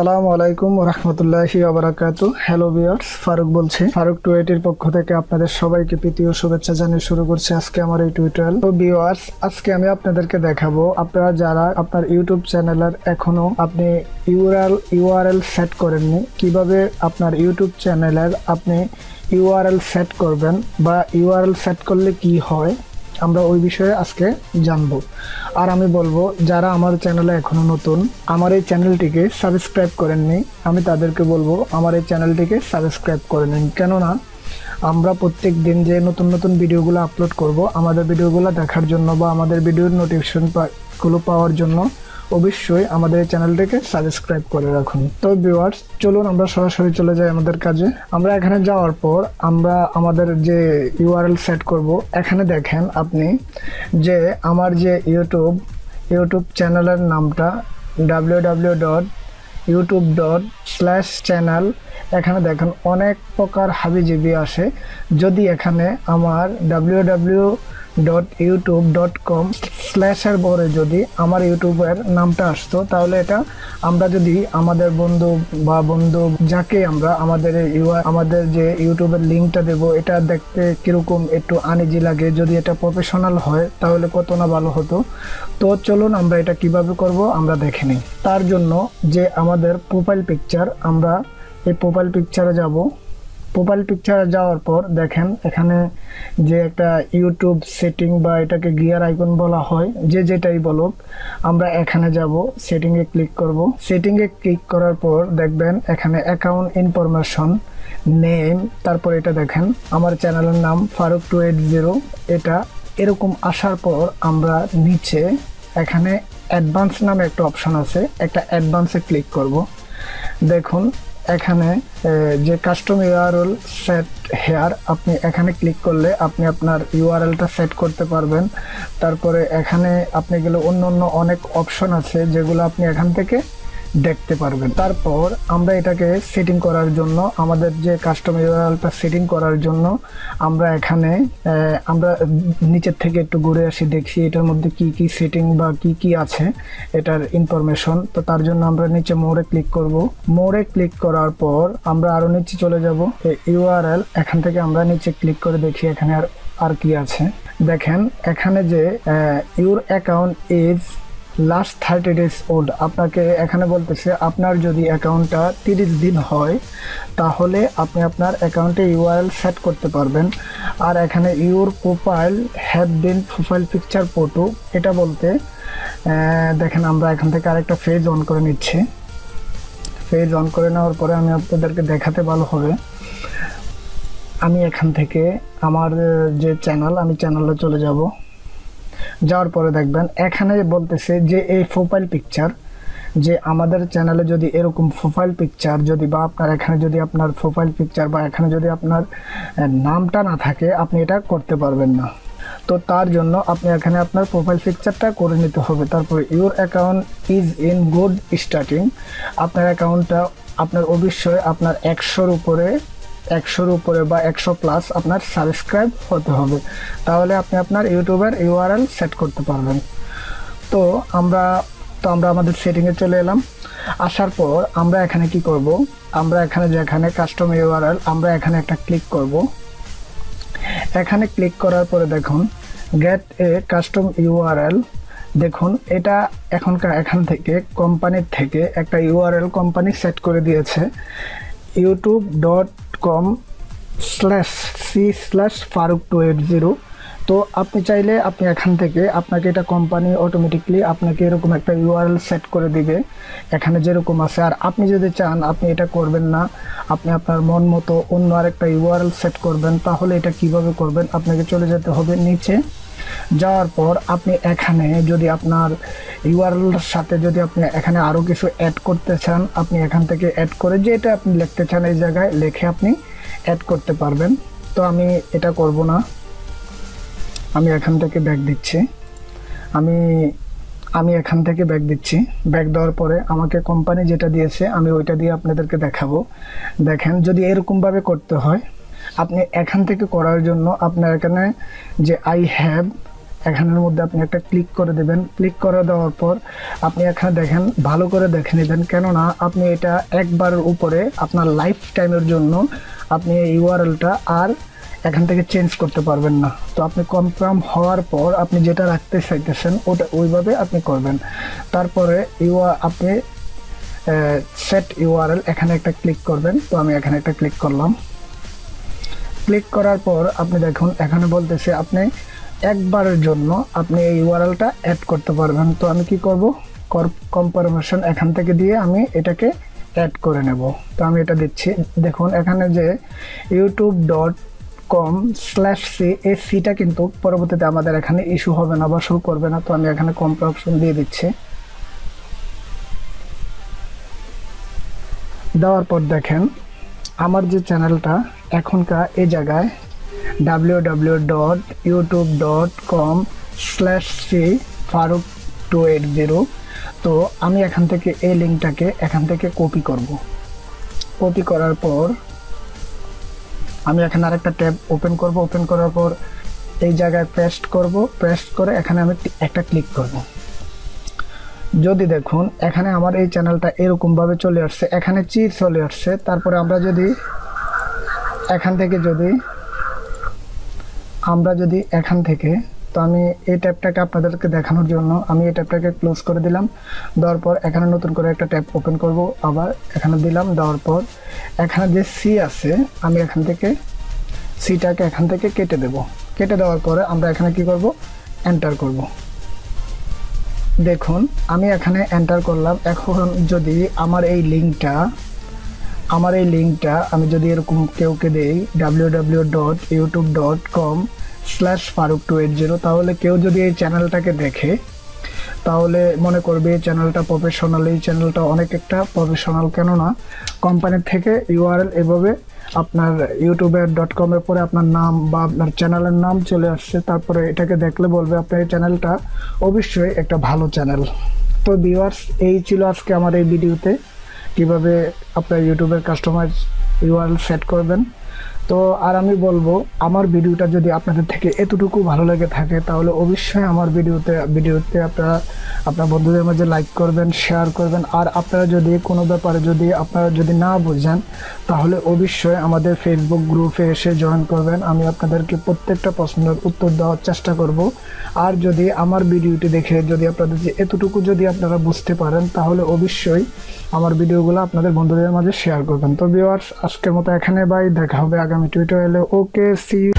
আসসালামু আলাইকুম ওয়া রাহমাতুল্লাহি ওয়া বারাকাতুহু। হ্যালো ভিউয়ার্স, ফারুক বলছি। ফারুক 280 এর পক্ষ থেকে আপনাদের সবাইকে প্রীতি ও শুভেচ্ছা জানিয়ে শুরু করছি আজকে আমার এই টিউটোরিয়াল। তো ভিউয়ার্স, আজকে আমি আপনাদেরকে দেখাবো আপনারা যারা আপনার ইউটিউব চ্যানেলের এখনো আপনি ইউআরএল সেট করেননি, কিভাবে আপনার ইউটিউব চ্যানেলের আপনি ইউআরএল সেট করবেন বা ইউআরএল সেট করলে কি হয় আমরা ওই বিষয়ে আজকে জানবো। আর আমি বলবো যারা আমার চ্যানেলে এখনো নতুন, আমার এই চ্যানেলটিকে সাবস্ক্রাইব করেননি, আমি তাদেরকে বলবো আমার এই চ্যানেলটিকে সাবস্ক্রাইব করে নিন। কেননা আমরা প্রত্যেক দিন যে নতুন নতুন ভিডিওগুলো আপলোড করব, আমাদের ভিডিওগুলো দেখার জন্য বা আমাদের ভিডিওর নোটিফিকেশনগুলো পাওয়ার জন্য অবশ্যই আমাদের এই চ্যানেলটিকে সাবস্ক্রাইব করে রাখুন। তো ভিউয়ার্স, চলুন আমরা সরাসরি চলে যাই আমাদের কাজে। আমরা এখানে যাওয়ার পর আমরা আমাদের যে ইউআরএল সেট করব, এখানে দেখেন আপনি যে আমার যে ইউটিউব চ্যানেলের নামটা www.youtube.com/channel, এখানে দেখেন অনেক প্রকার হাবিজাবি আসে। যদি এখানে আমার www.youtube.com/ এর পরে যদি আমার ইউটিউবের নামটা আসতো, তাহলে এটা আমরা যদি আমাদের বন্ধু যাকে আমরা আমাদের যে ইউটিউবের লিঙ্কটা দেব, এটা দেখতে কিরকম একটু আনইজি লাগে। যদি এটা প্রফেশনাল হয় তাহলে কত না ভালো হতো। তো চলুন আমরা এটা কিভাবে করব আমরা দেখে নিই। তার জন্য যে আমাদের প্রোফাইল পিকচার, আমরা এই প্রোফাইল পিকচারে যাব। প্রোফাইল পিকচারে যাওয়ার পর দেখেন এখানে যে একটা ইউটিউব সেটিং বা এটাকে গিয়ার আইকন বলা হয়, যেটাই বলুক, আমরা এখানে যাব, সেটিংয়ে ক্লিক করব। সেটিংয়ে ক্লিক করার পর দেখবেন এখানে অ্যাকাউন্ট ইনফরমেশন, নেম, তারপর এটা দেখেন আমার চ্যানেলের নাম ফারুক 280। এটা এরকম আসার পর আমরা নিচে এখানে অ্যাডভান্স নামে একটা অপশন আছে, একটা অ্যাডভান্সে ক্লিক করব। দেখুন এখানে যে কাস্টম ইউআরএল সেট হেয়ার, আপনি এখানে ক্লিক করলে আপনি আপনার ইউআরএলটা সেট করতে পারবেন। তারপরে এখানে আপনি গেলে অন্য অনেক অপশন আছে যেগুলো আপনি এখান থেকে দেখতে পারবেন। তারপর আমরা এটাকে সেটিং করার জন্য, আমাদের যে কাস্টম ইউআরএলটা সেটিং করার জন্য আমরা এখানে আমরা নিচের থেকে একটু ঘুরে আসি, দেখি এটার মধ্যে কি কি সেটিং বা কি আছে এটার ইনফরমেশন। তো তার জন্য আমরা নিচে মোরে ক্লিক করব। মোরে ক্লিক করার পর আমরা আরো নিচে চলে যাব, ইউআরএল, এখান থেকে আমরা নিচে ক্লিক করে দেখি এখানে আর কি আছে। দেখেন এখানে যে your account is last 30 days old, আপনাকে এখানে বলতেছে আপনার যদি অ্যাকাউন্টটা 30 দিন হয় তাহলে আপনি আপনার অ্যাকাউন্টে ইউআরএল সেট করতে পারবেন। আর এখানে your profile have been profile picture photo, এটা বলতে দেখেন আমরা এখান থেকে আরেকটা পেজ অন করে নিচ্ছি। পেজ অন করে নেওয়ার পরে আমি আপনাদেরকে দেখাতে ভালো হবে। আমি এখান থেকে আমার যে চ্যানেল, আমি চ্যানেলে চলে যাব। যাওয়ার পরে দেখবেন এখানে বলতেছে যে এই প্রোফাইল পিকচার, যে আমাদের চ্যানেলে যদি এরকম প্রোফাইল পিকচার যদি বা আপনার এখানে যদি আপনার প্রোফাইল পিকচার বা এখানে যদি আপনার নামটা না থাকে, আপনি এটা করতে পারবেন না। তো তার জন্য আপনি এখানে আপনার প্রোফাইল পিকচারটা করে নিতে হবে। তারপরে your account is in good starting, আপনার অ্যাকাউন্টটা আপনার অবশ্যই আপনার 100-র উপরে বা 100+ আপনার সাবস্ক্রাইব হতে হবে, তাহলে আপনি আপনার ইউটিউবের ইউআরএল সেট করতে পারবেন। তো আমরা আমাদের সেটিংয়ে চলে এলাম। আসার পর আমরা এখানে কি করব, আমরা এখানে যেখানে কাস্টম ইউআরএল, আমরা এখানে একটা ক্লিক করব। এখানে ক্লিক করার পরে দেখুন গেট এ কাস্টম ইউআরএল। দেখুন এটা এখান থেকে কোম্পানির থেকে একটা ইউআরএল কোম্পানি সেট করে দিয়েছে, youtube.com/c/faruk280। তো আপনি চাইলে আপনি এখান থেকে আপনাকে এটা কোম্পানি অটোমেটিকলি আপনাকে এরকম একটা ইউআরএল সেট করে দিবে এখানে যেরকম আছে। আর আপনি যদি চান আপনি এটা করবেন না, আপনি আপনার মন মতো অন্য আরেকটা ইউআরএল সেট করবেন, তাহলে এটা কিভাবে করবেন, আপনাকে চলে যেতে হবে নিচে। যাওয়ার পর আপনি এখানে যদি আপনার ইউআরএলের সাথে যদি আপনি এখানে আরও কিছু অ্যাড করতে চান, আপনি এখান থেকে অ্যাড করে যেটা আপনি লিখতে চান এই জায়গায় লিখে আপনি অ্যাড করতে পারবেন। তো আমি এটা করব না, আমি এখান থেকে ব্যাক দিচ্ছি। আমি এখান থেকে ব্যাক দিচ্ছি। ব্যাক দেওয়ার পরে আমাকে কোম্পানি যেটা দিয়েছে আমি ওইটা দিয়ে আপনাদেরকে দেখাবো। দেখেন যদি এরকমভাবে করতে হয়, আপনি এখান থেকে করার জন্য আপনার এখানে যে আই হ্যাভ এখানের মধ্যে আপনি একটা ক্লিক করে দেবেন। ক্লিক করে দেওয়ার পর আপনি এখানে দেখেন, ভালো করে দেখে নেবেন, কেননা আপনি এটা একবারের উপরে আপনার লাইফ টাইমের জন্য আপনি এই ইউআরএলটা আর এখান থেকে চেঞ্জ করতে পারবেন না। তো আপনি কনফার্ম হওয়ার পর আপনি যেটা রাখতে চাইতেছেন ওটা ওইভাবে আপনি করবেন। তারপরে আপনি সেট ইউআরএল এখানে একটা ক্লিক করবেন। তো আমি এখানে একটা ক্লিক করলাম। ক্লিক করার পর আপনি দেখুন এখানে বলতেছে আপনি একবারের জন্য আপনি এই ইউআরএলটা অ্যাড করতে পারবেন। তো আমি কি করব, কনফার্মেশন এখান থেকে দিয়ে আমি এটাকে অ্যাড করে নেব। তো আমি এটা দিচ্ছি। দেখুন এখানে যে youtube.com/c এই সিটা কিন্তু পরবর্তীতে আমাদের এখানে ইস্যু হবে না বা শো করবে না। তো আমি এখানে কমপ্লিট অপশন দিয়ে দিচ্ছি। দেওয়ার পর দেখেন আমার যে চ্যানেলটা এখনকার এই জায়গায় www.youtube.com/c faruk280। তো আমি এখান থেকে এই লিঙ্কটাকে এখান থেকে কপি করব। কপি করার পর আমি এখানে আরেকটা ট্যাব ওপেন করব। ওপেন করার পর এই জায়গায় পেস্ট করব। পেস্ট করে এখানে আমি একটা ক্লিক করব। যদি দেখুন এখানে আমার এই চ্যানেলটা এরকমভাবে চলে আসছে, এখানে চলে আসছে। তারপরে আমরা যদি এখান থেকে এখান থেকে তো আমি এই ট্যাবটাকে আপনাদেরকে দেখানোর জন্য আমি এই ট্যাবটাকে ক্লোজ করে দিলাম। দেওয়ার পর এখানে নতুন করে একটা ট্যাব ওপেন করব, আবার এখানে দিলাম। দেওয়ার পর এখানে যে সি আছে আমি এখান থেকে সিটাকে এখান থেকে কেটে দেব। কেটে দেওয়ার পরে আমরা এখানে কি করব, এন্টার করব। দেখুন আমি এখানে এন্টার করলাম। এখন যদি আমার এই লিঙ্কটা আমি যদি এরকম কেউকে দেই www.youtube.com/faruk280, তাহলে কেউ যদি এই চ্যানেলটাকে দেখে তাহলে মনে করবে এই চ্যানেলটা প্রফেশনাল, এই চ্যানেলটা অনেক একটা প্রফেশনাল। কেননা কোম্পানির থেকে ইউআরএল এভাবে আপনার youtube.com এর পরে আপনার নাম বা আপনার চ্যানেলের নাম চলে আসছে। তারপরে এটাকে দেখলে বলবে আপনার এই চ্যানেলটা অবশ্যই একটা ভালো চ্যানেল। তো ভিউয়ার্স, এই ছিল আজকে আমার এই ভিডিওতে কিভাবে আপনার ইউটিউবের কাস্টমাইজ ইউআরএল সেট করবেন। তো আর আমি বলবো আমার ভিডিওটা যদি আপনাদের থেকে এতটুকু ভালো লেগে থাকে তাহলে অবশ্যই আমার ভিডিওতে আপনারা আপনার বন্ধুদের মাঝে লাইক করবেন, শেয়ার করবেন। আর আপনারা যদি কোনো ব্যাপারে আপনারা যদি না বুঝেন তাহলে অবশ্যই আমাদের ফেসবুক গ্রুপে এসে জয়েন করবেন। আমি আপনাদেরকে প্রত্যেকটা প্রশ্নের উত্তর দেওয়ার চেষ্টা করব। আর যদি আমার ভিডিওটি দেখে যদি আপনাদের এতটুকু যদি আপনারা বুঝতে পারেন তাহলে অবশ্যই আমার ভিডিওগুলো আপনাদের বন্ধুদের মাঝে শেয়ার করবেন। তো ভিউয়ার্স, আজকের মতো এখানে বাই, দেখা হবে আগামী টিউটোরিয়ালে। ওকে, সি ইউ।